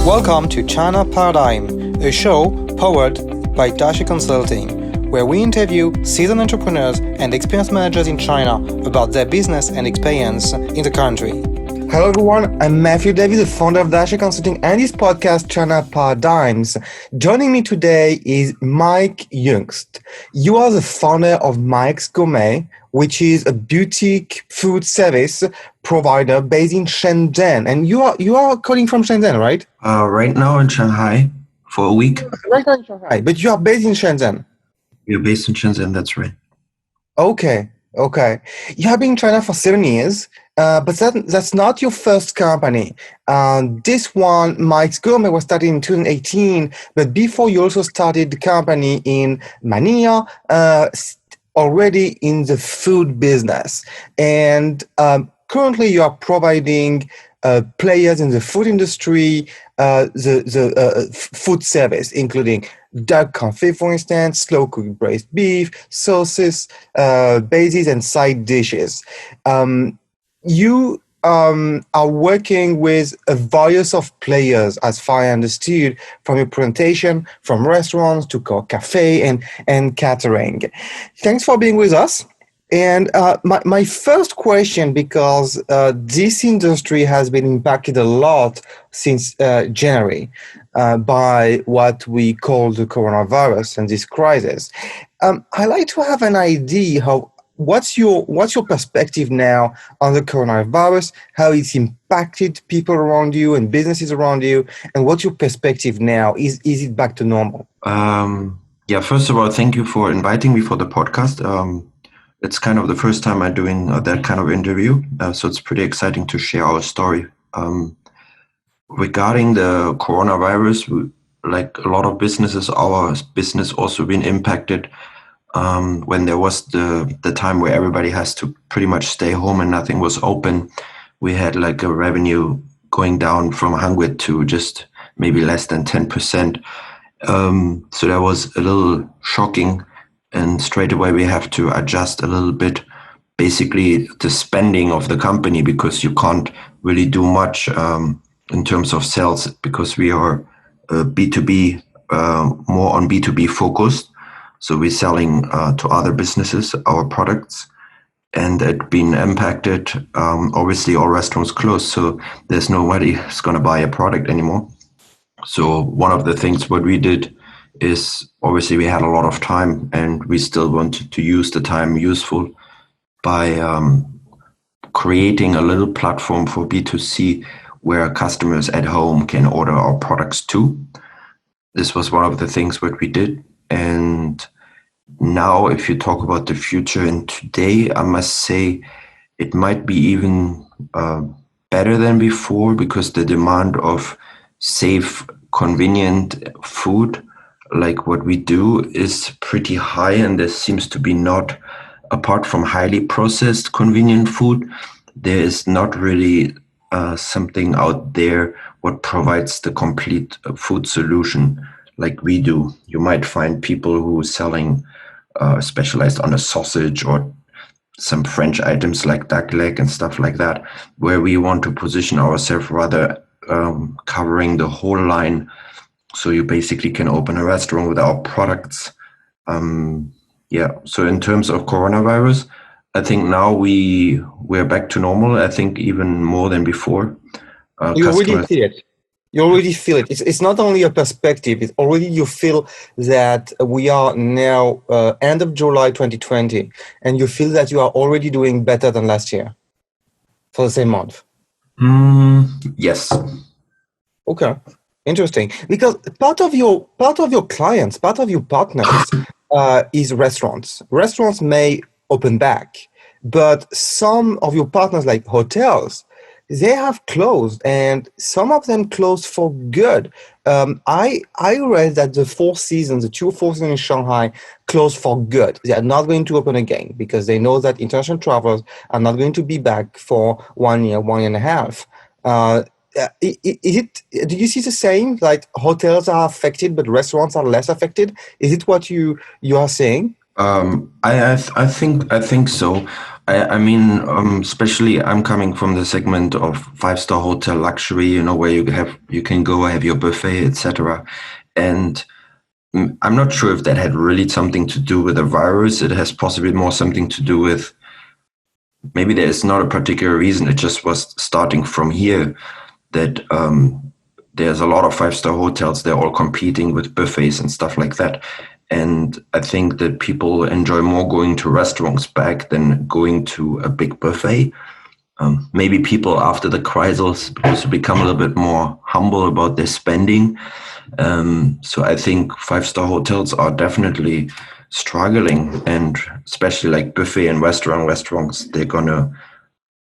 Welcome to China Paradigm, a show powered by Dashi Consulting, where we interview seasoned entrepreneurs and experienced managers in China about their business and experience in the country. Hello everyone, I'm Matthieu David, the founder of Dashi Consulting and his podcast China Paradigms. Joining me today is Maik Juengst. You are the founder of Maik's Gourmet, which is a boutique food service provider based in Shenzhen. And you are calling from Shenzhen, right? Right now in Shanghai for a week. Right now in Shanghai, but you are based in Shenzhen. We're based in Shenzhen, that's right. Okay. You have been in China for 7 years, but that's not your first company. This one, Maik's Gourmet, was started in 2018, but before you also started the company in Manila, already in the food business. And currently you are providing players in the food industry, the food service, including duck confit, for instance, slow-cooked braised beef, sauces, bases, and side dishes. You are working with a various of players, as far as I understood, from your presentation, from restaurants to cafe and catering. Thanks for being with us. And my first question, because this industry has been impacted a lot since January by what we call the coronavirus and this crisis. I'd like to have an idea of what's your perspective now on the coronavirus, how it's impacted people around you and businesses around you, and what's your perspective now? Is it back to normal? First of all, thank you for inviting me for the podcast. It's kind of the first time I'm doing that kind of interview, so it's pretty exciting to share our story. Regarding the coronavirus, like a lot of businesses, our business also been impacted when there was the time where everybody has to pretty much stay home and nothing was open. We had like a revenue going down from 100 to just maybe less than 10%. So that was a little shocking. And straight away, we have to adjust a little bit, basically the spending of the company, because you can't really do much in terms of sales, because we are B2B, more on B2B focused. So we're selling to other businesses our products, and it been impacted. Obviously, all restaurants closed, so there's nobody who's going to buy a product anymore. So one of the things what we did is, obviously we had a lot of time and we still wanted to use the time useful by creating a little platform for B2C where customers at home can order our products too. This was one of the things what we did. And now if you talk about the future and today, I must say it might be even better than before, because the demand of safe, convenient food like what we do is pretty high, and there seems to be not, apart from highly processed convenient food, there is not really something out there what provides the complete food solution like we do. You might find people who are selling specialized on a sausage or some French items like duck leg and stuff like that, where we want to position ourselves rather covering the whole line. So you basically can open a restaurant with our products. So in terms of coronavirus, I think now we're back to normal. I think even more than before. You already see it. You already feel it. It's not only a perspective. It's already you feel that we are now end of July 2020, and you feel that you are already doing better than last year for the same month. Yes. Okay. Interesting, because part of your clients, part of your partners is restaurants. Restaurants may open back, but some of your partners, like hotels, they have closed, and some of them closed for good. I read that the Four Seasons in Shanghai closed for good. They are not going to open again because they know that international travelers are not going to be back for 1 year, 1.5 years. Do you see the same? Like hotels are affected, but restaurants are less affected. Is it what you are saying? I think so. I mean, especially I'm coming from the segment of five-star hotel luxury, where you can go have your buffet, etc. And I'm not sure if that had really something to do with the virus. It has possibly more something to do with maybe there's not a particular reason. It just was starting from here that there's a lot of five-star hotels. They're all competing with buffets and stuff like that. And I think that people enjoy more going to restaurants back than going to a big buffet. Maybe people after the crisis also become a little bit more humble about their spending. So I think five-star hotels are definitely struggling, and especially like buffet and restaurants, they're gonna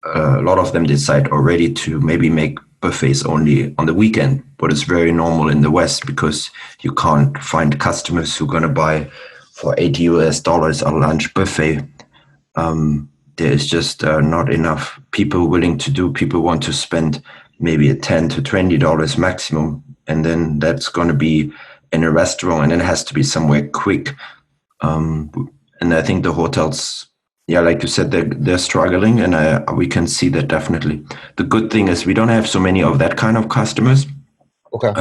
a lot of them decide already to maybe make buffets only on the weekend, but it's very normal in the West because you can't find customers who are gonna buy for $80 a lunch buffet. There is just not enough people willing to do. People want to spend maybe a $10 to $20 maximum, and then that's going to be in a restaurant, and it has to be somewhere quick. And I think the hotels, yeah, like you said, they're struggling, and we can see that definitely. The good thing is we don't have so many of that kind of customers. Okay.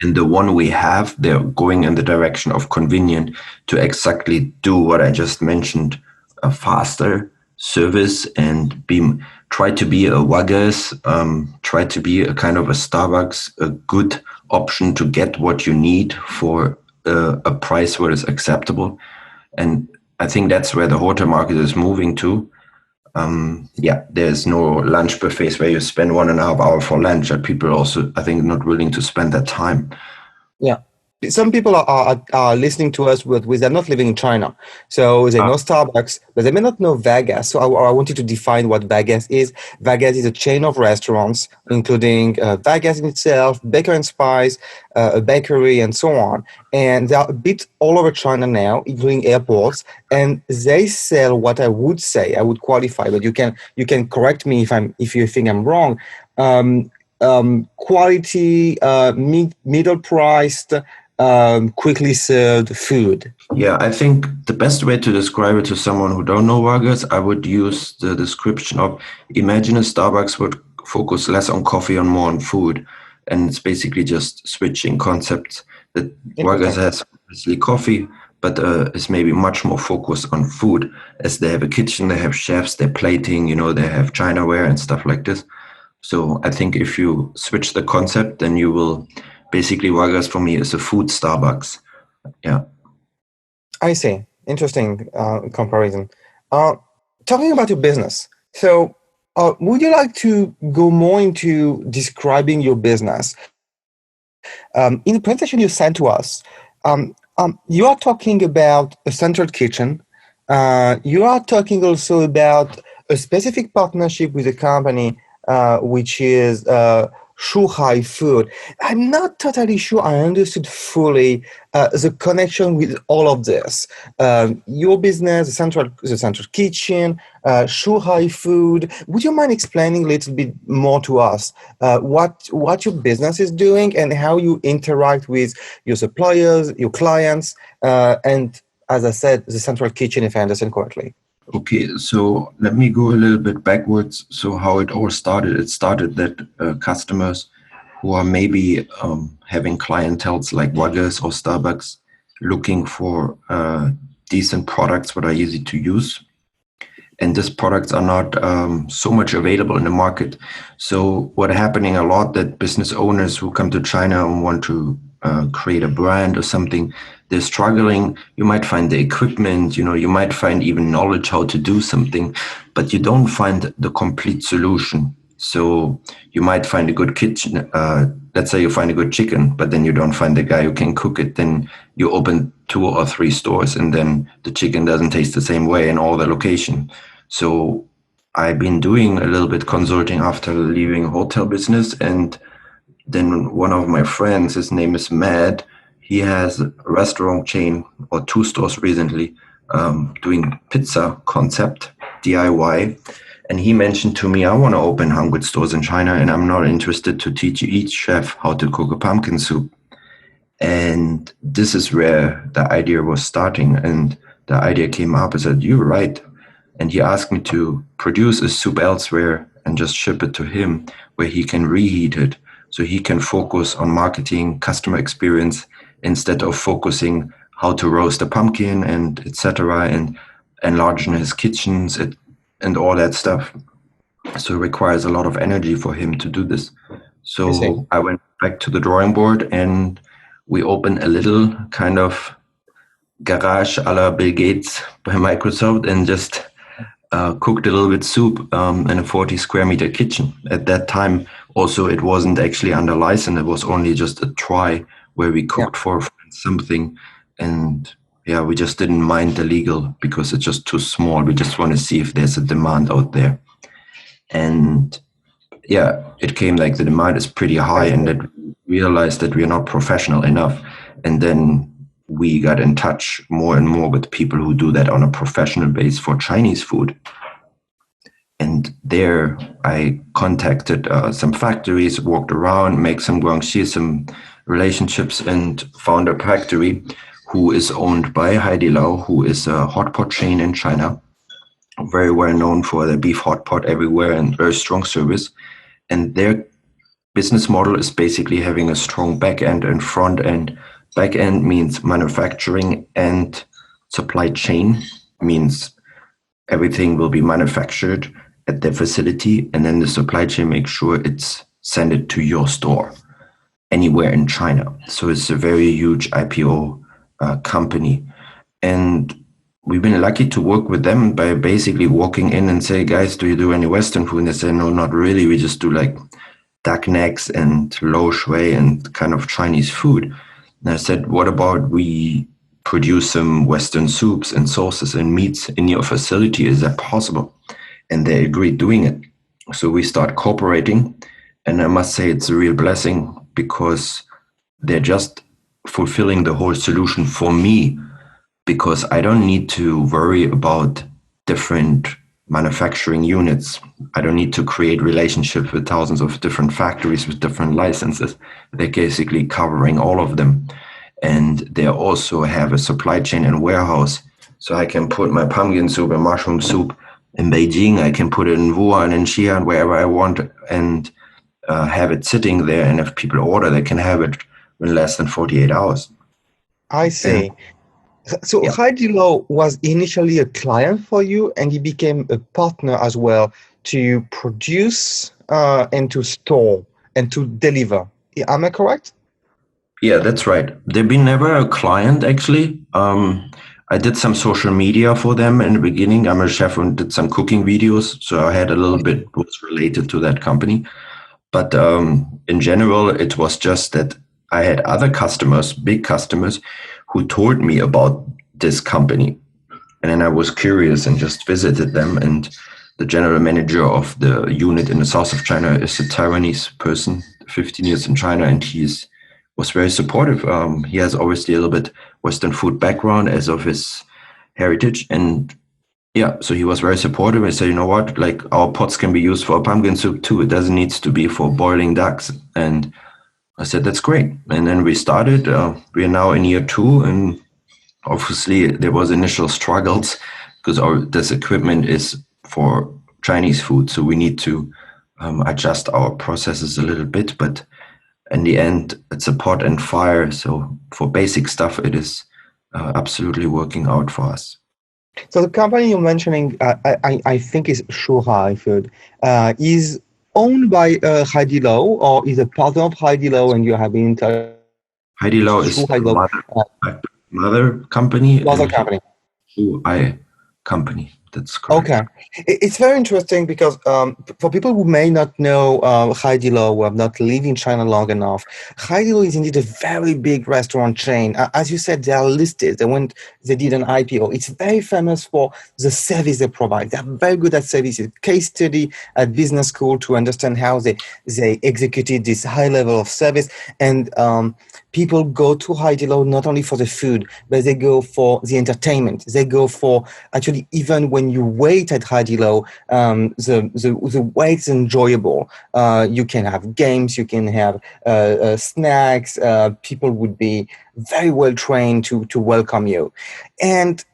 And the one we have, they're going in the direction of convenient to exactly do what I just mentioned, a faster service and try to be a Waggers, try to be a kind of a Starbucks, a good option to get what you need for a price where it's acceptable. And I think that's where the hotel market is moving to. Yeah, there's no lunch buffets where you spend 1.5 hours for lunch, and people are also, I think, not willing to spend that time. Yeah. Some people are listening to us with they're not living in China. So they know Starbucks, but they may not know Vegas. So I wanted to define what Vegas is. Vegas is a chain of restaurants, including Vegas in itself, Baker and Spice, a bakery, and so on. And they are a bit all over China now, including airports. And they sell what I would qualify, but you can correct me if you think I'm wrong. Quality, middle priced, quickly served food. Yeah, I think the best way to describe it to someone who don't know burgers, I would use the description of imagine a Starbucks would focus less on coffee and more on food. And it's basically just switching concepts that burgers Interesting. has obviously coffee, but is maybe much more focused on food as they have a kitchen, they have chefs, they're plating, they have Chinaware and stuff like this. So I think if you switch the concept, then you will basically burgers for me is a food Starbucks. Yeah. I see. Interesting comparison. Uh, Talking about your business, so would you like to go more into describing your business? In the presentation you sent to us, you are talking about a central kitchen. You are talking also about a specific partnership with a company which is Shuhai Food. I'm not totally sure I understood fully the connection with all of this. Your business, the central kitchen, Shuhai Food. Would you mind explaining a little bit more to us what your business is doing and how you interact with your suppliers, your clients, and as I said, the central kitchen, if I understand correctly? Okay, so let me go a little bit backwards. So how it all started, it started that customers who are maybe having clienteles like Waggers or Starbucks looking for decent products that are easy to use. And these products are not so much available in the market. So what happening a lot that business owners who come to China and want to create a brand or something, they're struggling. You might find the equipment, you might find even knowledge how to do something, but you don't find the complete solution. So you might find a good kitchen. Let's say you find a good chicken, but then you don't find the guy who can cook it. Then you open 2 or 3 stores, and then the chicken doesn't taste the same way in all the location. So I've been doing a little bit consulting after leaving hotel business, and then one of my friends, his name is Matt, he has a restaurant chain or 2 stores recently doing pizza concept, DIY. And he mentioned to me, I want to open 100 stores in China, and I'm not interested to teach each chef how to cook a pumpkin soup. And this is where the idea was starting. And the idea came up. I said, "You're right." And he asked me to produce a soup elsewhere and just ship it to him where he can reheat it so he can focus on marketing, customer experience instead of focusing how to roast a pumpkin and etc. and enlarging his kitchens and all that stuff. So it requires a lot of energy for him to do this. I see. So I went back to the drawing board and we opened a little kind of garage a la Bill Gates by Microsoft and just cooked a little bit soup in a 40 square meter kitchen. At that time, also, it wasn't actually under license. It was only just a try where we cooked for something. And yeah, we just didn't mind the legal because it's just too small. We just want to see if there's a demand out there. And yeah, it came like the demand is pretty high and that we realized that we are not professional enough. And then we got in touch more and more with people who do that on a professional base for Chinese food. And there I contacted some factories, walked around, make some guangxi, some relationships, and found a factory who is owned by Haidilao, who is a hot pot chain in China, very well known for their beef hot pot everywhere and very strong service. And their business model is basically having a strong back end and front end. Back end means manufacturing and supply chain, means everything will be manufactured at their facility, and then the supply chain makes sure it's sent it to your store anywhere in China. So it's a very huge IPO company. And we've been lucky to work with them by basically walking in and say, guys, do you do any Western food? And they say, no, not really. We just do like duck necks and lo shui and kind of Chinese food. And I said, what about we produce some Western soups and sauces and meats in your facility? Is that possible? And they agreed doing it. So we start cooperating. And I must say it's a real blessing because they're just fulfilling the whole solution for me, because I don't need to worry about different manufacturing units. I don't need to create relationships with thousands of different factories with different licenses. They're basically covering all of them. And they also have a supply chain and warehouse. So I can put my pumpkin soup and mushroom soup in Beijing. I can put it in Wuhan and Xi'an, wherever I want, and have it sitting there. And if people order, they can have it in less than 48 hours. I see. So Haidilao was initially a client for you, and he became a partner as well to produce and to store and to deliver. Am I correct? Yeah, that's right. They've been never a client, actually. I did some social media for them in the beginning. I'm a chef and did some cooking videos, so I had a little bit was related to that company. But in general, it was just that I had other customers, big customers, who told me about this company. And then I was curious and just visited them. And the general manager of the unit in the south of China is a Taiwanese person, 15 years in China, and was very supportive. He has obviously a little bit Western food background as of his heritage. And yeah, so he was very supportive. I said, you know what, like our pots can be used for pumpkin soup too. It doesn't need to be for boiling ducks. And I said, that's great. And then we started. We are now in year 2. And obviously there was initial struggles because this equipment is for Chinese food. So we need to adjust our processes a little bit. But in the end, it's a pot and fire. So for basic stuff, it is absolutely working out for us. So the company you're mentioning, I think is Shuhai Food, is owned by Haidilao, or is a partner of Haidilao, and you have been in touch Haidilao with is Haidilao, mother company. mother company. Shuhai company. That's correct. Okay. It's very interesting because for people who may not know Haidilao, who have not lived in China long enough, Haidilao is indeed a very big restaurant chain. As you said, they are listed. They did an IPO. It's very famous for the service they provide. They're very good at services. Case study at business school to understand how they executed this high level of service. And people go to Haidilao not only for the food, but they go for the entertainment. They go for, actually, even when you wait at Haidilao, the wait's enjoyable. You can have games, you can have snacks. People would be very well trained to welcome you. And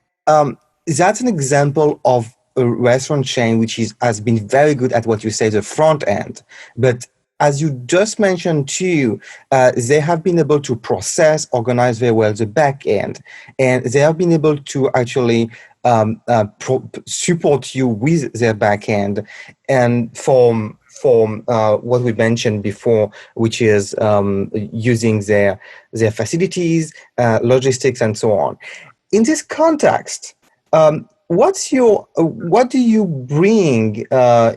That's an example of a restaurant chain which has been very good at what you say, the front end. But as you just mentioned too, they have been able to process, organize very well the back end, and they have been able to actually support you with their back end and from what we mentioned before, which is using their facilities, logistics, and so on. In this context, what do you bring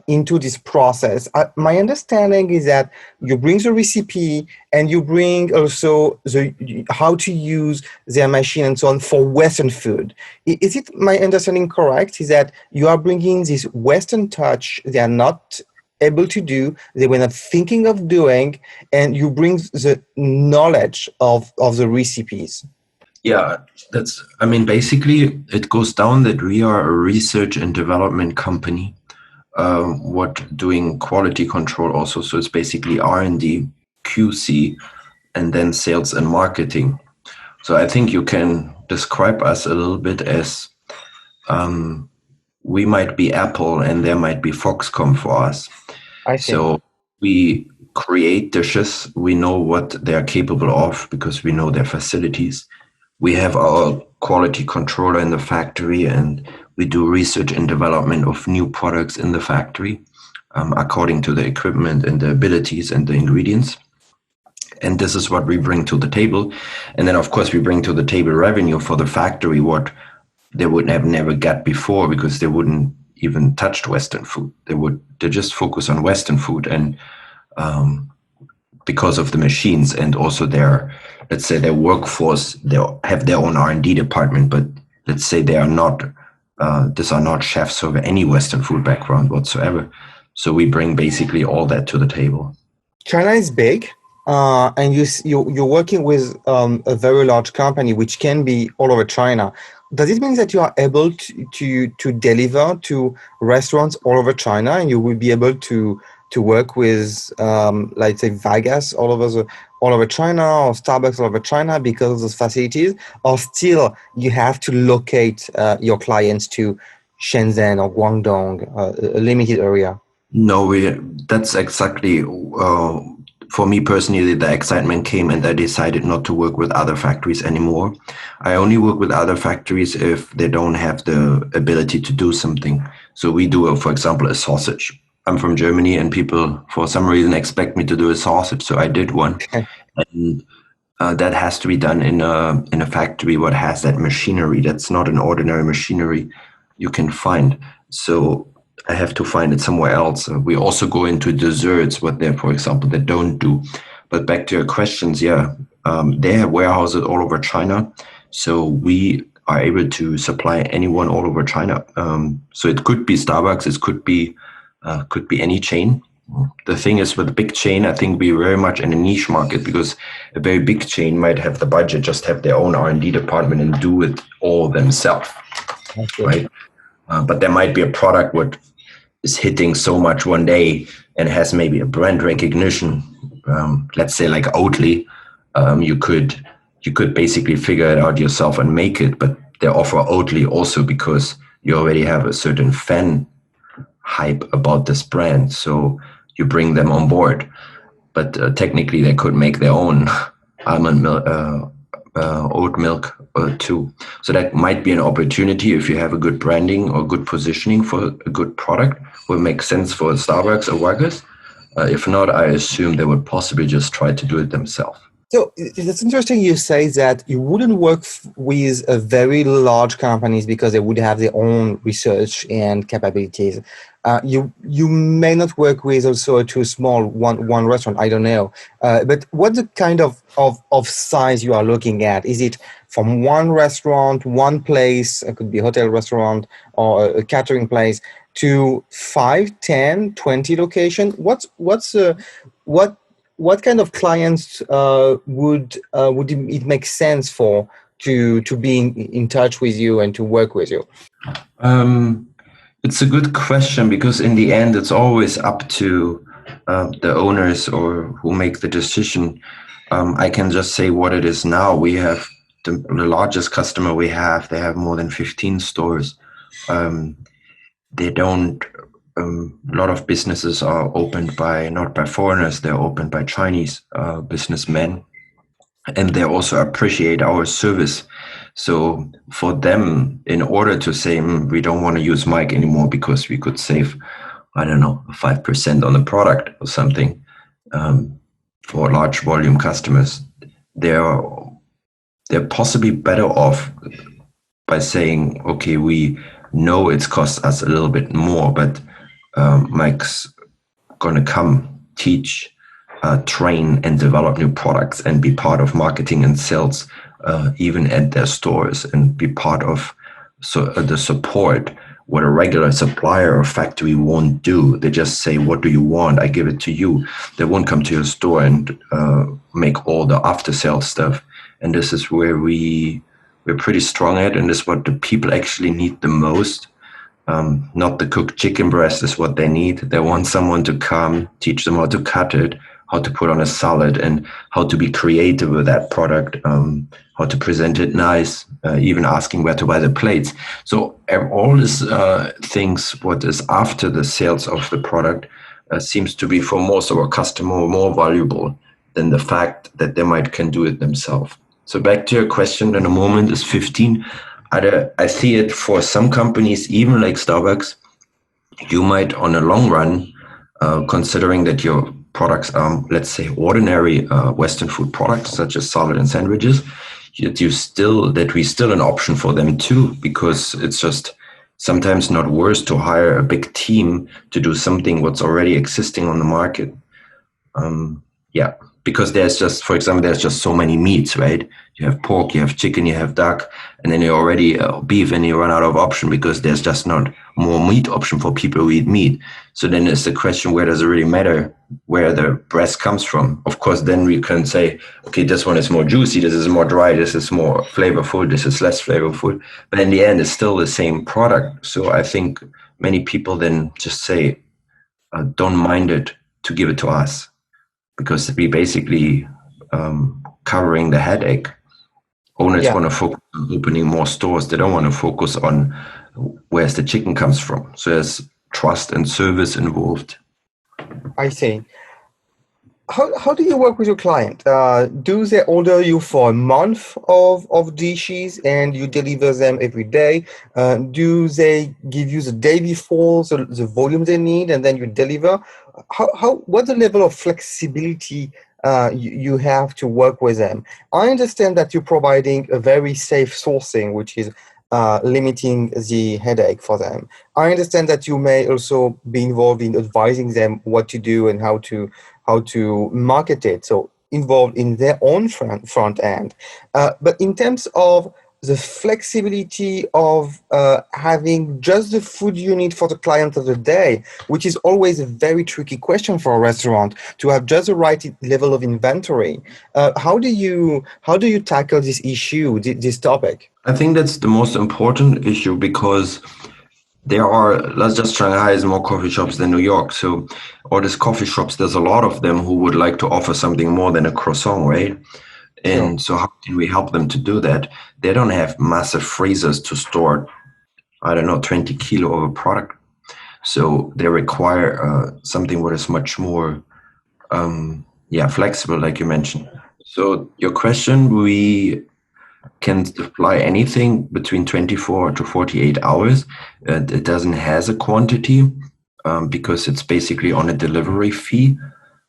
into this process? My understanding is that you bring the recipe and you bring also the how to use their machine and so on for Western food. Is it my understanding correct? Is that you are bringing this Western touch they are not able to do, they were not thinking of doing, and you bring the knowledge of the recipes? Yeah, I mean, basically, it goes down that we are a research and development company, what doing quality control also. So it's basically R&D, QC, and then sales and marketing. So I think you can describe us a little bit as we might be Apple and there might be Foxconn for us. I see. So we create dishes. We know what they're capable of because we know their facilities. We have our quality controller in the factory, and we do research and development of new products in the factory according to the equipment and the abilities and the ingredients. And this is what we bring to the table. And then, of course, we bring to the table revenue for the factory, what they would have never got before because they wouldn't even touched Western food. They just focus on Western food, and because of the machines and also their, let's say, their workforce, they have their own R&D department, but let's say they are not, these are not chefs of any Western food background whatsoever. So we bring basically all that to the table. China is big, and you're working with a very large company, which can be all over China. Does it mean that you are able to deliver to restaurants all over China, and you will be able to work with, like say, Vegas all over China, or Starbucks all over China because of those facilities, or still you have to locate your clients to Shenzhen or Guangdong, a limited area? No, that's exactly, for me personally, the excitement came and I decided not to work with other factories anymore. I only work with other factories if they don't have the ability to do something. So we do, for example, a sausage. I'm from Germany and people, for some reason, expect me to do a sausage. So I did one. And that has to be done in a factory what has that machinery. That's not an ordinary machinery you can find. So I have to find it somewhere else. We also go into desserts, what they, for example, they don't do. But back to your questions, yeah, they have warehouses all over China. So we are able to supply anyone all over China. So it could be Starbucks, it could be any chain. The thing is with a big chain, I think we're very much in a niche market because a very big chain might have the budget, just have their own R&D department and do it all themselves, right? But there might be a product what is hitting so much one day and has maybe a brand recognition. Let's say like Oatly, you could basically figure it out yourself and make it. But they offer Oatly also because you already have a certain fan hype about this brand, so you bring them on board. But technically, they could make their own almond milk, oat milk too. So that might be an opportunity if you have a good branding or good positioning for a good product. Will make sense for Starbucks or Waggers. If not, I assume they would possibly just try to do it themselves. So it's interesting you say that you wouldn't work with very large companies because they would have their own research and capabilities. You may not work with also a too small one restaurant. I don't know, but what's the kind of size you are looking at? Is it from one restaurant, one place? It could be a hotel restaurant or a catering place to 5, 10, 20 location. What kind of clients would it make sense for to be in touch with you and to work with you? It's a good question because in the end, it's always up to the owners or who make the decision. I can just say what it is now. We have the largest customer we have, they have more than 15 stores. They don't. A lot of businesses are opened by not by foreigners; they're opened by Chinese businessmen, and they also appreciate our service. So for them, in order to say we don't want to use Maik anymore because we could save, I don't know, 5% on the product or something, for large volume customers, they're possibly better off by saying, okay, we know it's cost us a little bit more, but Mike's going to come teach, train, and develop new products and be part of marketing and sales, even at their stores, and be part of the support. What a regular supplier or factory won't do. They just say, what do you want? I give it to you. They won't come to your store and make all the after sales stuff. And this is where we're pretty strong at, and this is what the people actually need the most. Not the cooked chicken breast is what they need. They want someone to come, teach them how to cut it, how to put on a salad, and how to be creative with that product, how to present it nice, even asking where to buy the plates. So all these things, what is after the sales of the product, seems to be for most of our customers more valuable than the fact that they can do it themselves. So back to your question, in a moment is 15. I see it for some companies, even like Starbucks, you might on a long run, considering that your products are, let's say, ordinary Western food products, such as salad and sandwiches, we still an option for them too, because it's just sometimes not worth to hire a big team to do something what's already existing on the market. Because there's just, for example, there's just so many meats, right? You have pork, you have chicken, you have duck, and then you already beef, and you run out of option because there's just not more meat option for people who eat meat. So then it's the question, where does it really matter where the breast comes from? Of course, then we can say, okay, this one is more juicy, this is more dry, this is more flavorful, this is less flavorful. But in the end, it's still the same product. So I think many people then just say, don't mind it to give it to us, because we basically covering the headache. Owners want to focus on opening more stores. They don't want to focus on where's the chicken comes from. So there's trust and service involved. I see. How do you work with your client? Do they order you for a month of dishes and you deliver them every day? Do they give you the day before the volume they need and then you deliver? What's the level of flexibility you have to work with them? I understand that you're providing a very safe sourcing, which is limiting the headache for them. I understand that you may also be involved in advising them what to do and how to market it, so involved in their own front end. But in terms of the flexibility of having just the food you need for the client of the day, which is always a very tricky question for a restaurant, to have just the right level of inventory. How do you tackle this issue, this topic? I think that's the most important issue, because there are, let's just Shanghai is more coffee shops than New York. So all these coffee shops, there's a lot of them who would like to offer something more than a croissant, right? And so how can we help them to do that? They don't have massive freezers to store, 20 kilo of a product. So they require something what is much more flexible, like you mentioned. So your question, we can supply anything between 24 to 48 hours. It doesn't has a quantity because it's basically on a delivery fee.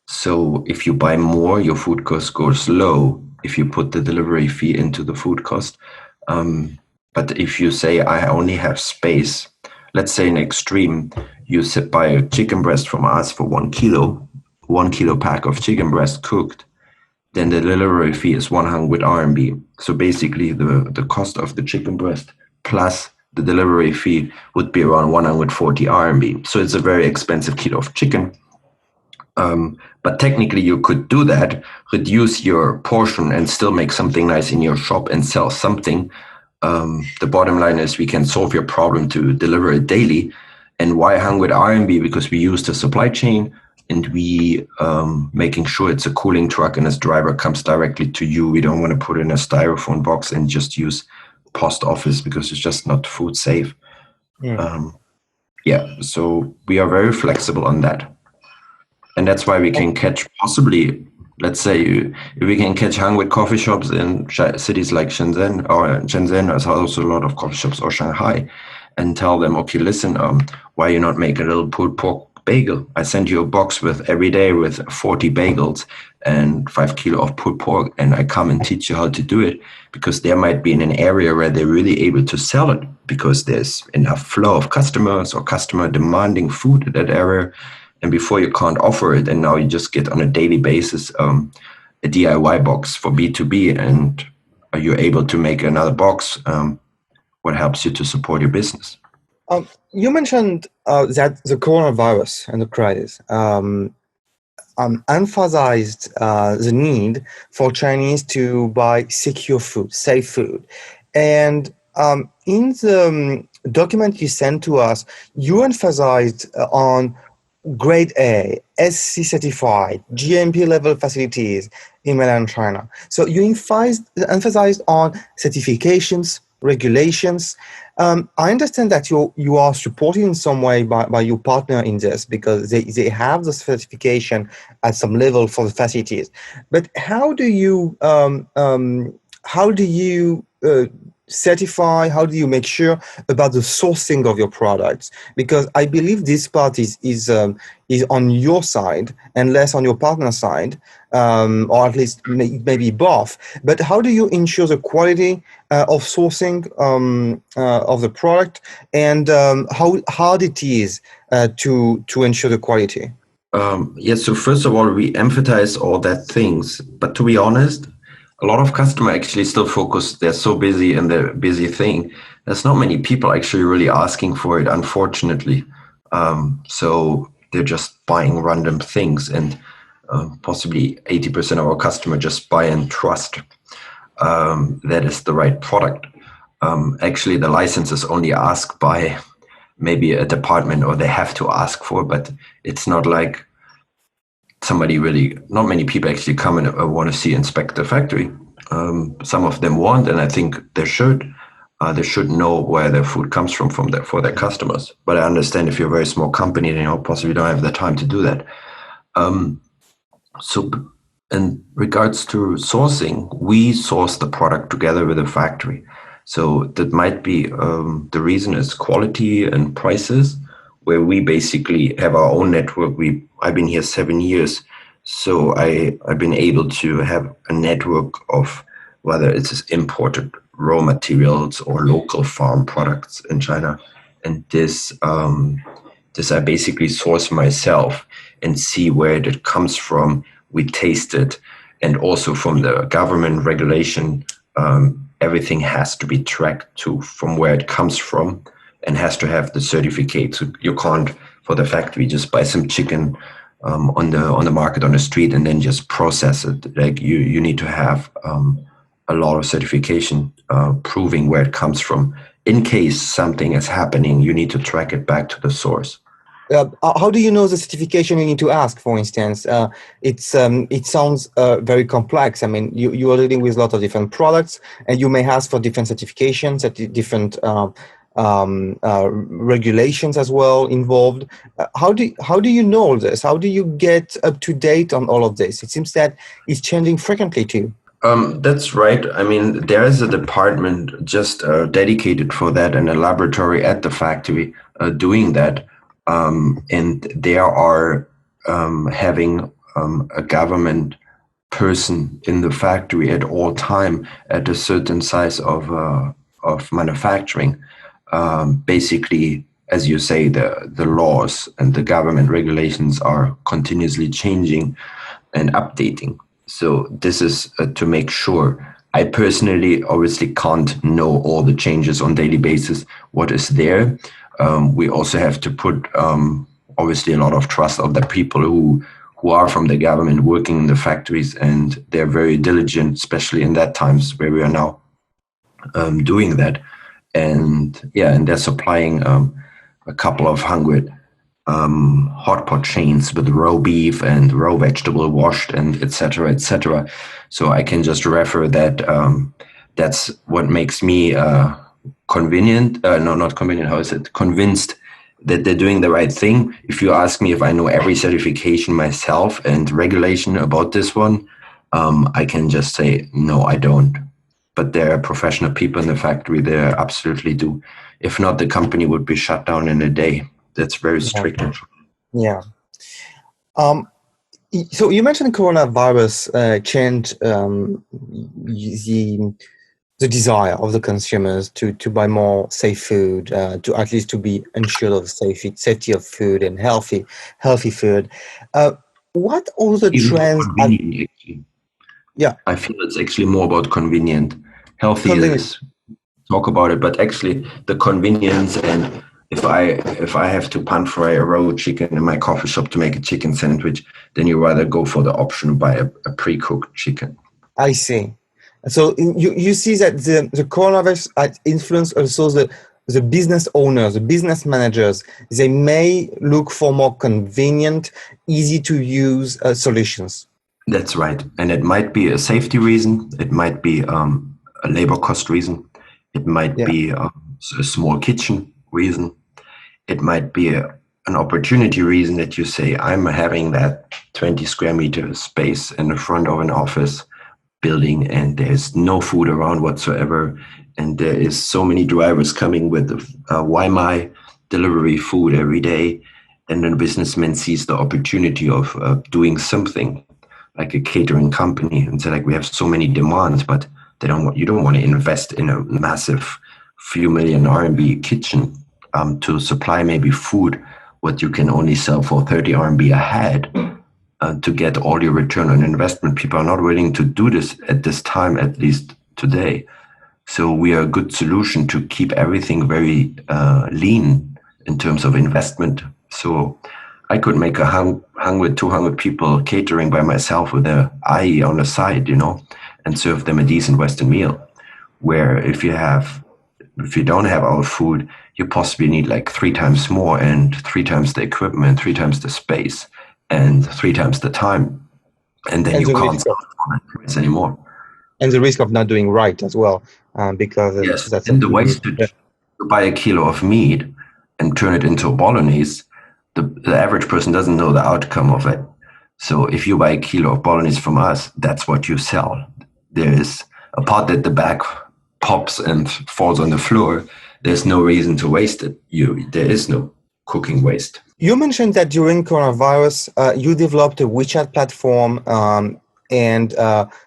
So if you buy more, your food cost goes low if you put the delivery fee into the food cost. But if you say, I only have space, let's say in extreme, you buy a chicken breast from us for 1 kilo pack of chicken breast cooked, then the delivery fee is 100 RMB. So basically the cost of the chicken breast plus the delivery fee would be around 140 RMB. So it's a very expensive kilo of chicken. But technically you could do that, reduce your portion and still make something nice in your shop and sell something. The bottom line is we can solve your problem to deliver it daily. And why 100 RMB? Because we use the supply chain. and we making sure it's a cooling truck and its driver comes directly to you. We don't want to put in a styrofoam box and just use post office because it's just not food safe. So we are very flexible on that, and that's why we can catch possibly, let's say, if we can catch hungry coffee shops in cities like Shenzhen, there's also a lot of coffee shops, or Shanghai, and tell them, okay, listen, why you not make a little pulled pork bagel? I send you a box with every day with 40 bagels and 5 kilo of pulled pork, and I come and teach you how to do it, because there might be in an area where they're really able to sell it because there's enough flow of customers or customer demanding food in that area. And before you can't offer it, and now you just get on a daily basis a DIY box for B2B, and you're able to make another box, what helps you to support your business. You mentioned that the coronavirus and the crisis emphasized the need for Chinese to buy secure food, safe food. And in the document you sent to us, you emphasized on grade A, SC certified, GMP level facilities in mainland China. So you emphasized on certifications, regulations. I understand that you are supported in some way by your partner in this, because they have the certification at some level for the facilities. But how do you certify? How do you make sure about the sourcing of your products? Because I believe this part is on your side and less on your partner side, or at least maybe both. But how do you ensure the quality of sourcing of the product, and how hard it is to ensure the quality? So first of all, we emphasize all that things, but to be honest, a lot of customer actually still focus. They're so busy in their busy thing. There's not many people actually really asking for it, unfortunately. So they're just buying random things, and possibly 80% of our customer just buy and trust that is the right product. Actually, the license is only asked by maybe a department, or they have to ask for, but it's not like not many people actually come and want to inspect the factory. Some of them want, and I think they should. They should know where their food comes from for their customers. But I understand if you're a very small company, possibly don't have the time to do that. So in regards to sourcing, we source the product together with the factory. So that might be the reason is quality and prices, where we basically have our own network. I've been here 7 years, so I've been able to have a network of whether it's imported raw materials or local farm products in China, and this I basically source myself and see where it comes from. We taste it, and also from the government regulation, everything has to be tracked from where it comes from, and has to have the certificate. So you can't, for the factory, just buy some chicken on the market on the street and then just process it. Like you need to have a lot of certification proving where it comes from. In case something is happening, you need to track it back to the source. How do you know the certification you need to ask, for instance? It sounds very complex. I mean, you are dealing with a lot of different products, and you may ask for different certifications, different regulations as well involved. How do you know all this? How do you get up to date on all of this? It seems that it's changing frequently too. That's right. I mean, there is a department just dedicated for that, and a laboratory at the factory doing that. And they are having a government person in the factory at all time at a certain size of manufacturing. Basically, as you say, the laws and the government regulations are continuously changing and updating. So this is to make sure. I personally obviously can't know all the changes on daily basis, what is there. We also have to put obviously a lot of trust of the people who are from the government working in the factories, and they're very diligent, especially in that times where we are now doing that. And they're supplying a couple of hundred hot pot chains with raw beef and raw vegetable washed and etc. etc. So I can just refer that that's what makes me convenient. No, not convenient. How is it? Convinced that they're doing the right thing. If you ask me if I know every certification myself and regulation about this one, I can just say no, I don't. But there are professional people in the factory. They absolutely do. If not, the company would be shut down in a day. That's very strict. Yeah. So you mentioned coronavirus changed the desire of the consumers to buy more safe food, to at least to be ensured of safety of food and healthy food. What other Even more trends are, convenient, actually. yeah, I feel it's actually more about convenient. Healthy convenient? is talk about it, but actually the convenience, and if I have to pan fry a raw chicken in my coffee shop to make a chicken sandwich, then you rather go for the option to buy a pre-cooked chicken. I see. So you see that the coronavirus influence also the business owners, the business managers. They may look for more convenient, easy to use solutions. That's right. And it might be a safety reason. It might be a labor cost reason. It might Yeah. be a small kitchen reason. It might be an opportunity reason that you say, I'm having that 20 square meter space in the front of an office building and there's no food around whatsoever. And there is so many drivers coming with why my delivery food every day. And then a businessman sees the opportunity of doing something like a catering company and say like, we have so many demands, but you don't want to invest in a massive few million RMB kitchen to supply maybe food, what you can only sell for 30 RMB a head to get all your return on investment. People are not willing to do this at this time, at least today. So we are a good solution to keep everything very lean in terms of investment. So I could make a hung with 200 people catering by myself with a IE on the side, and serve them a decent Western meal. Where if you don't have our food, you possibly need like 3 times more and 3 times the equipment, 3 times the space, and 3 times the time. And then And you the can't risk sell of, it for that price anymore. and the risk of not doing right as well, because Yes. that's And the something you. wastage, you buy a kilo of meat and turn it into a bolognese, the average person doesn't know the outcome of it. So if you buy a kilo of bolognese from us, that's what you sell. There is a part that the back pops and falls on the floor. There's no reason to waste it. There is no cooking waste. You mentioned that during coronavirus, you developed a WeChat platform, and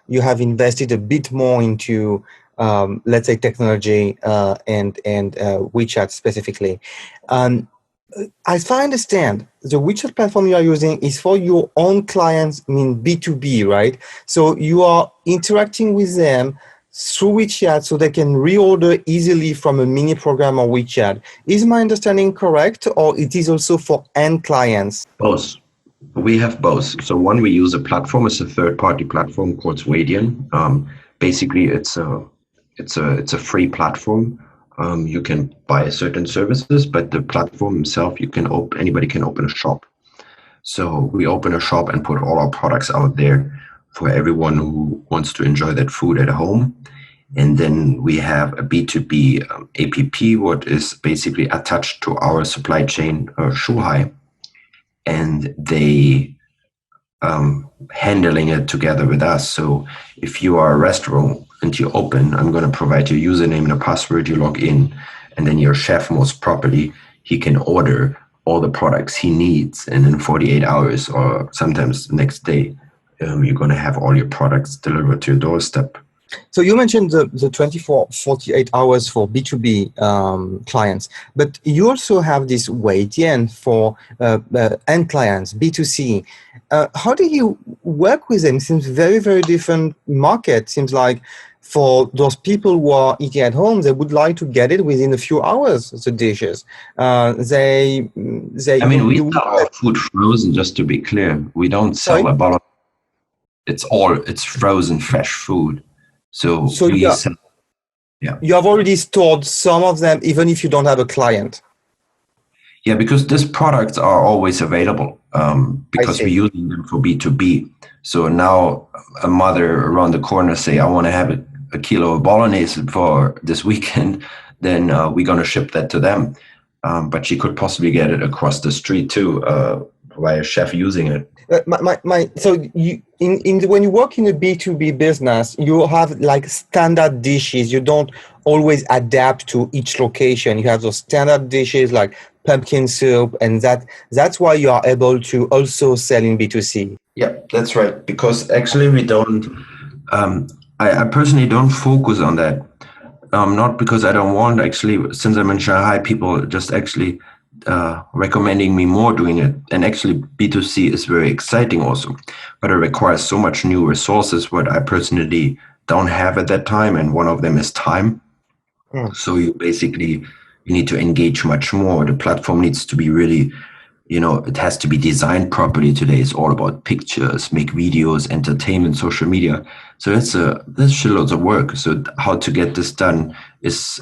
you have invested a bit more into, let's say, technology and WeChat specifically. Um, as far as I understand, the WeChat platform you are using is for your own clients, I mean B2B, right? So you are interacting with them through WeChat so they can reorder easily from a mini program or WeChat. Is my understanding correct, or it is also for end clients? Both. We have both. So one, we use a platform. It's a third-party platform called Wadian. Basically, it's a free platform. You can buy certain services, but the platform itself, anybody can open a shop. So we open a shop and put all our products out there for everyone who wants to enjoy that food at home. And then we have a B2B app, what is basically attached to our supply chain, Shuhai, and they handling it together with us. So if you are a restaurant and you open, I'm going to provide your username and a password, you log in, and then your chef, most properly, he can order all the products he needs. And in 48 hours or sometimes next day, you're going to have all your products delivered to your doorstep. So you mentioned the 24, 48 hours for B2B clients, but you also have this Waidian for end clients, B2C. How do you work with them? Seems very, very different market. Seems like for those people who are eating at home, they would like to get it within a few hours, the dishes. I mean, we sell our food frozen, just to be clear. We don't sell sorry? a bottle. It's frozen fresh food. So So we sell, yeah. you have already stored some of them, even if you don't have a client. Yeah, because these products are always available I because we're see. using them for B2B. So now a mother around the corner say, I want to have a kilo of bolognese for this weekend, then we're going to ship that to them. But she could possibly get it across the street too by a chef using it. So you when you work in a B2B business, you have like standard dishes. You don't always adapt to each location. You have those standard dishes like pumpkin soup, and that's why you are able to also sell in B2C. Yeah, that's right. Because actually, we don't. Um, I personally don't focus on that. Not because I don't want. Actually, since I'm in Shanghai, people just actually recommending me more doing it. And actually, B2C is very exciting also, but it requires so much new resources. What I personally don't have at that time, and one of them is time. Mm, So you need to engage much more. The platform needs to be really, it has to be designed properly today. It's all about pictures, make videos, entertainment, social media. So there's shitloads of work. So how to get this done is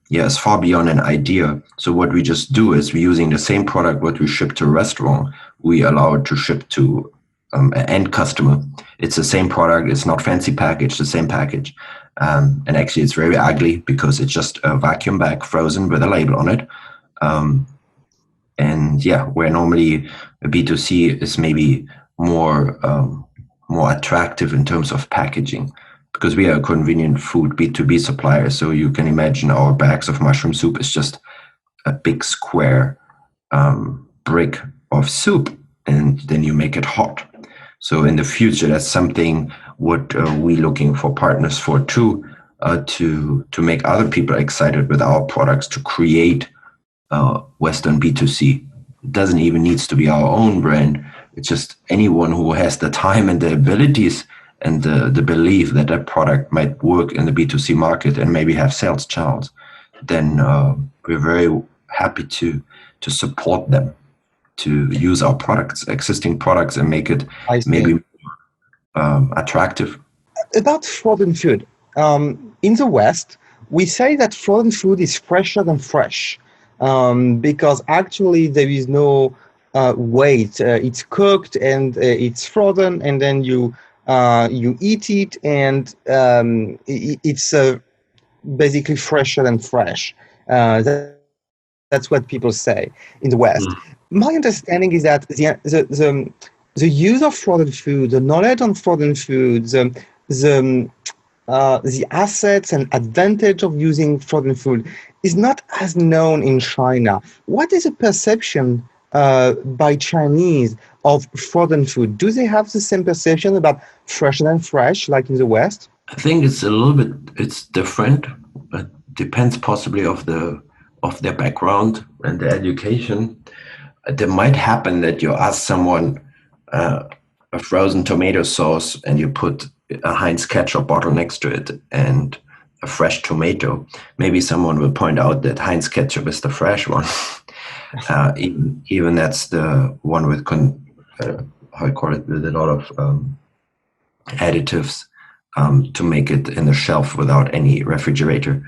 it's far beyond an idea. So what we just do is we're using the same product what we ship to a restaurant, we allow it to ship to an end customer. It's the same product. It's not fancy package, the same package. And actually, it's very ugly because it's just a vacuum bag frozen with a label on it. Um, and yeah, where normally a B2C is maybe more more attractive in terms of packaging, because we are a convenient food B2B supplier. So you can imagine our bags of mushroom soup is just a big square brick of soup, and then you make it hot. So in the future, that's something what we looking for partners for too, to make other people excited with our products, to create Western B2C. It doesn't even needs to be our own brand. It's just anyone who has the time and the abilities and the belief that that product might work in the B2C market and maybe have sales channels, then we're very happy to support them to use our products, existing products, and make it I see. maybe attractive. About frozen food, in the West, we say that frozen food is fresher than fresh, because actually there is no wait. It's cooked and it's frozen, and then you eat it, and it's basically fresher than fresh. That's what people say in the West. Mm. My understanding is that the use of frozen food, the knowledge on frozen food, the the assets and advantage of using frozen food is not as known in China. What is the perception by Chinese of frozen food? Do they have the same perception about fresh than fresh like in the West? I think it's a little bit it's different, but depends possibly of their background and their education. There might happen that you ask someone uh, a frozen tomato sauce and you put a Heinz ketchup bottle next to it and a fresh tomato. Maybe someone will point out that Heinz ketchup is the fresh one. Even that's the one with how I call it, with a lot of additives to make it in the shelf without any refrigerator.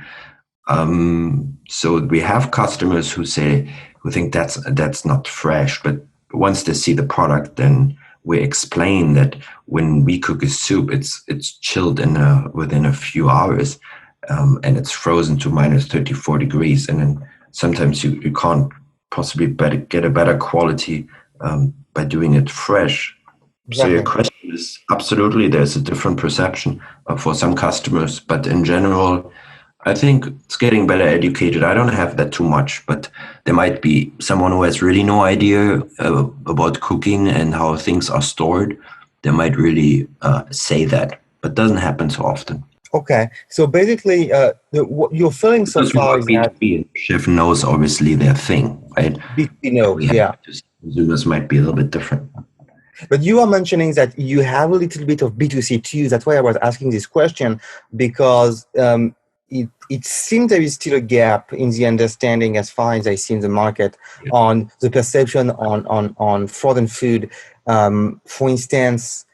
So we have customers who think that's not fresh, but once they see the product, then we explain that when we cook a soup, it's chilled within a few hours, and it's frozen to minus 34 degrees, and then sometimes you can't possibly get a better quality by doing it fresh. So your Exactly. question is absolutely there's a different perception for some customers, but in general, I think it's getting better educated. I don't have that too much, but there might be someone who has really no idea about cooking and how things are stored. They might really say that, but doesn't happen so often. Okay, so basically, what you're feeling so Because we far work is that B2B and chef knows obviously their thing, right? B2B But we knows, have yeah. B2C consumers might be a little bit different. But you are mentioning that you have a little bit of B2C too. That's why I was asking this question, because it seems there is still a gap in the understanding, as far as I see in the market, Yeah. on the perception on frozen food. For instance,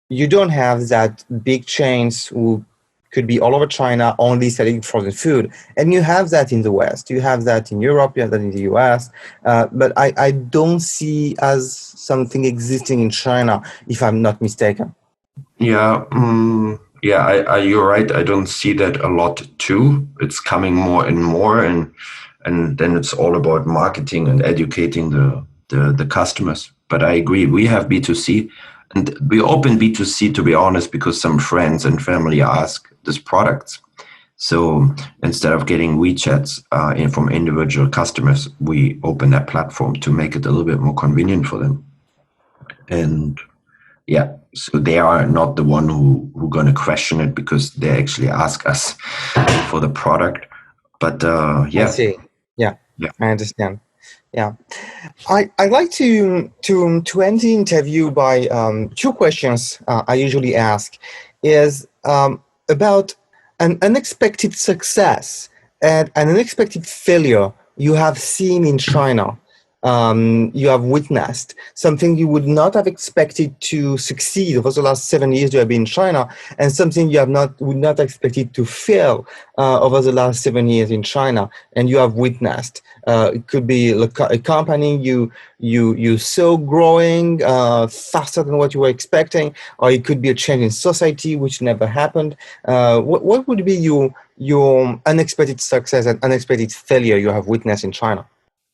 you don't have that big chains who could be all over China, only selling frozen food. And you have that in the West. You have that in Europe. You have that in the US. But I don't see as something existing in China, if I'm not mistaken. Yeah, you're right. I don't see that a lot too. It's coming more and more, and then it's all about marketing and educating the customers. But I agree, we have B2C, and we open B2C, to be honest, because some friends and family ask these products. So instead of getting WeChats from individual customers, we open that platform to make it a little bit more convenient for them. And yeah, so they are not the one who going to question it, because they actually ask us for the product. But I see. Yeah, yeah, I understand. Yeah, I like to end the interview by two questions I usually ask is about an unexpected success and an unexpected failure you have seen in China. You have witnessed something you would not have expected to succeed over the last 7 years you have been in China, and something you would not expected to fail over the last 7 years in China, and you have witnessed. It could be a company you saw growing faster than what you were expecting, or it could be a change in society which never happened. What would be your unexpected success and unexpected failure you have witnessed in China?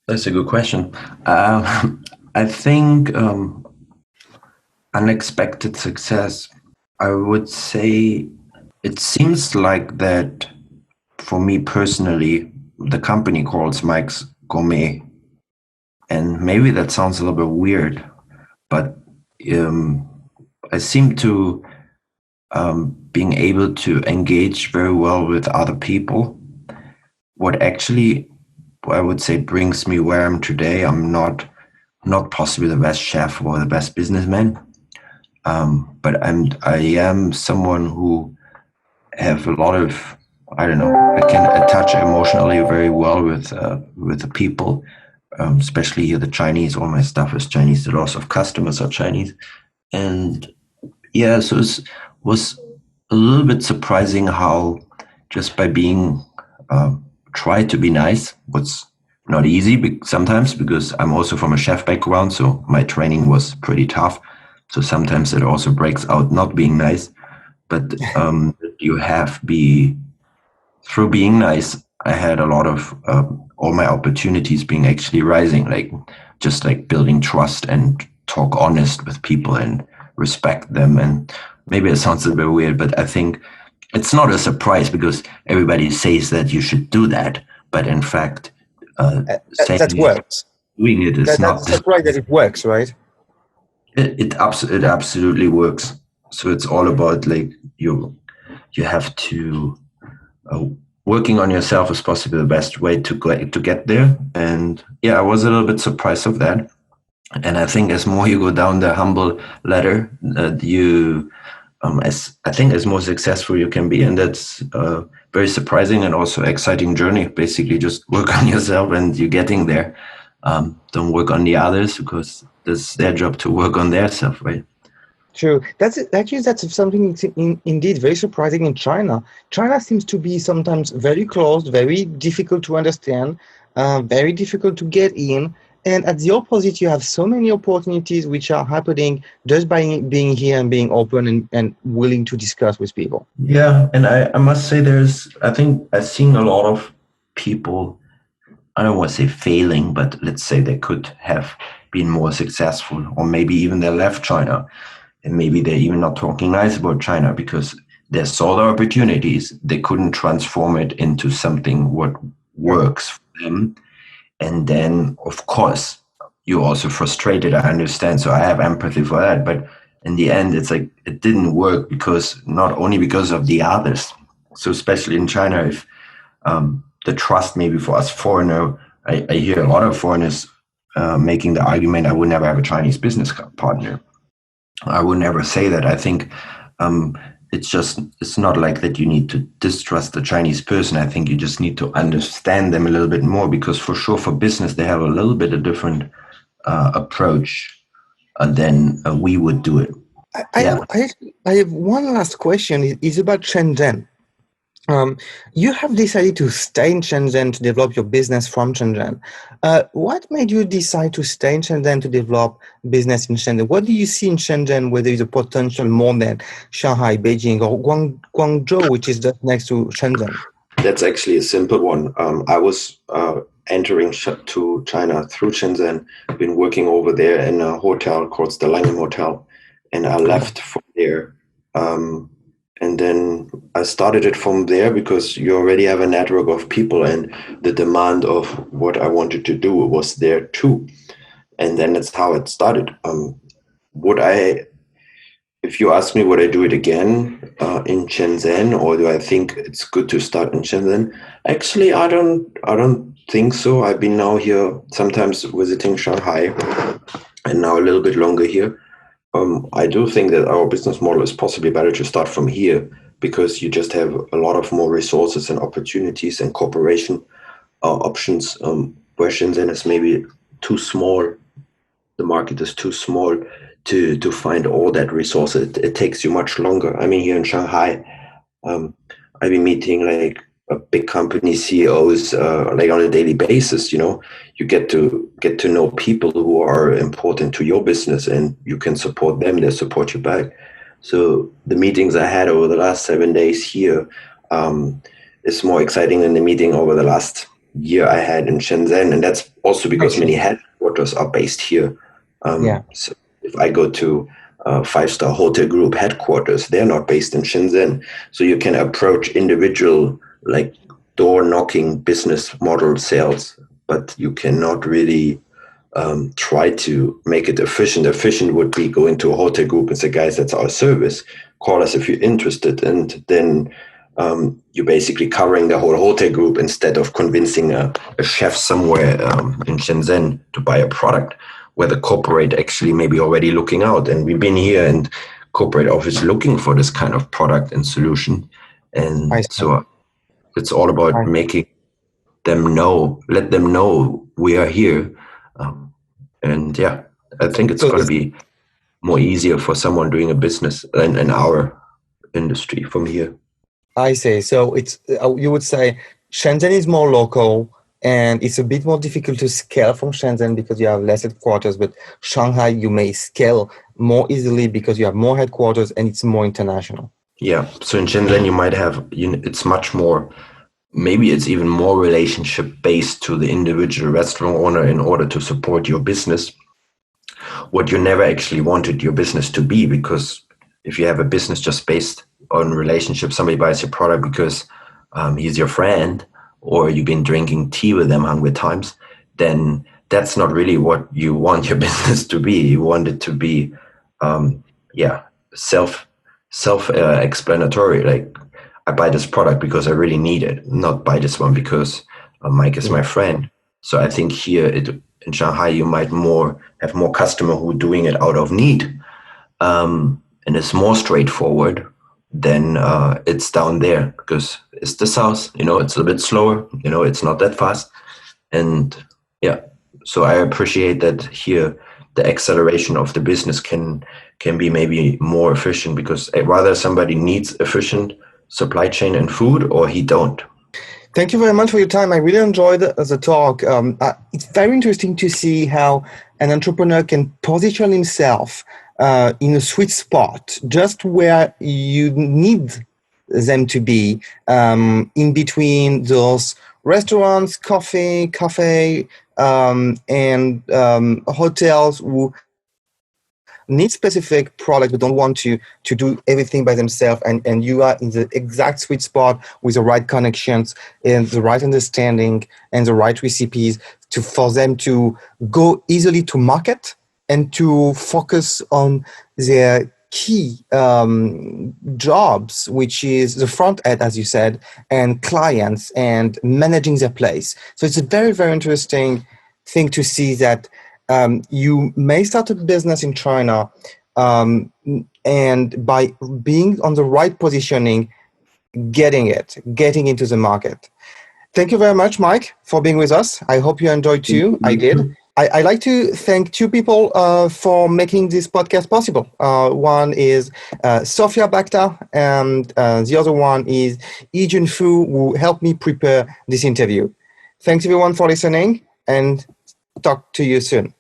that's a good question. I think unexpected success, I would say it seems like that for me personally, the company calls Mike's Gourmet. And maybe that sounds a little bit weird, but I seem to being able to engage very well with other people. What actually, I would say, brings me where I'm today. I'm not possibly the best chef or the best businessman, but I am someone who have a lot of, I don't know, I can attach emotionally very well with the people, especially here the Chinese. All my stuff is Chinese. The lots of customers are Chinese, and yeah, so it was a little bit surprising how just by being try to be nice was not easy sometimes, because I'm also from a chef background, so my training was pretty tough. So sometimes it also breaks out not being nice, but you have through being nice, I had a lot of all my opportunities being actually rising, like just like building trust and talk honest with people and respect them. And maybe it sounds a bit weird, but I think it's not a surprise, because everybody says that you should do that, but in fact, That works. doing it is not. That's surprised that it works, right? It absolutely works. So it's all about like you have to working on yourself is possibly the best way to get there. And yeah, I was a little bit surprised of that. And I think as more you go down the humble ladder, you as I think as more successful you can be, and that's very surprising and also exciting journey. Basically, just work on yourself and you're getting there. Don't work on the others, because it's their job to work on their self, right? True. That's something indeed very surprising in China. China seems to be sometimes very closed, very difficult to understand, very difficult to get in. And at the opposite, you have so many opportunities which are happening just by being here and being open and willing to discuss with people. Yeah, and I must say I think I've seen a lot of people, I don't want to say failing, but let's say they could have been more successful, or maybe even they left China, and maybe they're even not talking nice about China because they saw the opportunities, they couldn't transform it into something what works for them. And then, of course, you're also frustrated. I understand. So I have empathy for that. But in the end, it's like it didn't work, because not only because of the others. So especially in China, if the trust maybe for us foreigner, I hear a lot of foreigners making the argument, I would never have a Chinese business partner. I would never say that. I think it's not like that you need to distrust the Chinese person. I think you just need to understand them a little bit more, because for sure for business, they have a little bit of different approach than we would do it. I have one last question. It's about Shenzhen. You have decided to stay in Shenzhen to develop your business from Shenzhen. What made you decide to stay in Shenzhen to develop business in Shenzhen? What do you see in Shenzhen where there is a potential more than Shanghai, Beijing, or Guangzhou, which is just next to Shenzhen? That's actually a simple one. I was entering to China through Shenzhen, been working over there in a hotel called the Langham Hotel, and I left from there. Um, and then I started it from there because you already have a network of people, and the demand of what I wanted to do was there too. And then that's how it started. Would I If you ask me, would I do it again in Shenzhen, or do I think it's good to start in Shenzhen? Actually, I don't think so. I've been now here sometimes visiting Shanghai, and now a little bit longer here. I do think that our business model is possibly better to start from here because you just have a lot of more resources and opportunities and cooperation options. Where Shenzhen is maybe too small, the market is too small to find all that resource. It takes you much longer. I mean, here in Shanghai, I've been meeting like a big company CEOs like on a daily basis. You know, you get to know people who are important to your business, and you can support them. They support you back. So the meetings I had over the last 7 days here is more exciting than the meeting over the last year I had in Shenzhen, and that's also I because many see. headquarters are based here. Yeah, So if I go to five-star hotel group headquarters, they're not based in Shenzhen. So you can approach individual like door knocking business model sales, but you cannot really try to make it efficient. Efficient would be going to a hotel group and say, guys, that's our service. Call us if you're interested. And then you're basically covering the whole hotel group instead of convincing a chef somewhere in Shenzhen to buy a product where the corporate actually maybe already looking out. And we've been here and corporate office looking for this kind of product and solution. I And see. so it's all about I making them know, let them know we are here. Um, and yeah, I think it's So going to be more easier for someone doing a business in our industry from here. I see. So it's you would say Shenzhen is more local and it's a bit more difficult to scale from Shenzhen because you have less headquarters, but Shanghai you may scale more easily because you have more headquarters and it's more international. Yeah. So in Shenzhen, you might have, it's much more, maybe it's even more relationship based to the individual restaurant owner in order to support your business, what you never actually wanted your business to be. Because if you have a business just based on relationship, somebody buys your product because he's your friend or you've been drinking tea with them 100 times, then that's not really what you want your business to be. You want it to be, yeah, self explanatory. Like I buy this product because I really need it, not buy this one because Mike is Yeah. my friend. So I think here in Shanghai, you might more have more customer who are doing it out of need, and it's more straightforward than it's down there because it's the south. You know, it's a bit slower. You know, it's not that fast, and yeah. So I appreciate that here the acceleration of the business can be maybe more efficient because rather somebody needs efficient supply chain and food or he don't. Thank you very much for your time. I really enjoyed the talk. It's very interesting to see how an entrepreneur can position himself in a sweet spot, just where you need them to be, in between those restaurants, cafe, and hotels who need specific product but don't want to do everything by themselves, and you are in the exact sweet spot with the right connections and the right understanding and the right recipes to for them to go easily to market and to focus on their key jobs, which is the front end, as you said, and clients and managing their place. So it's a very, very interesting thing to see that you may start a business in China, um, and by being on the right positioning, getting into the market. Thank you very much, Mike, for being with us. I hope you enjoyed too. I did. I like to thank two people for making this podcast possible. One is Sophia Bakta, and the other one is Yijun Fu, who helped me prepare this interview. Thanks everyone for listening, and talk to you soon.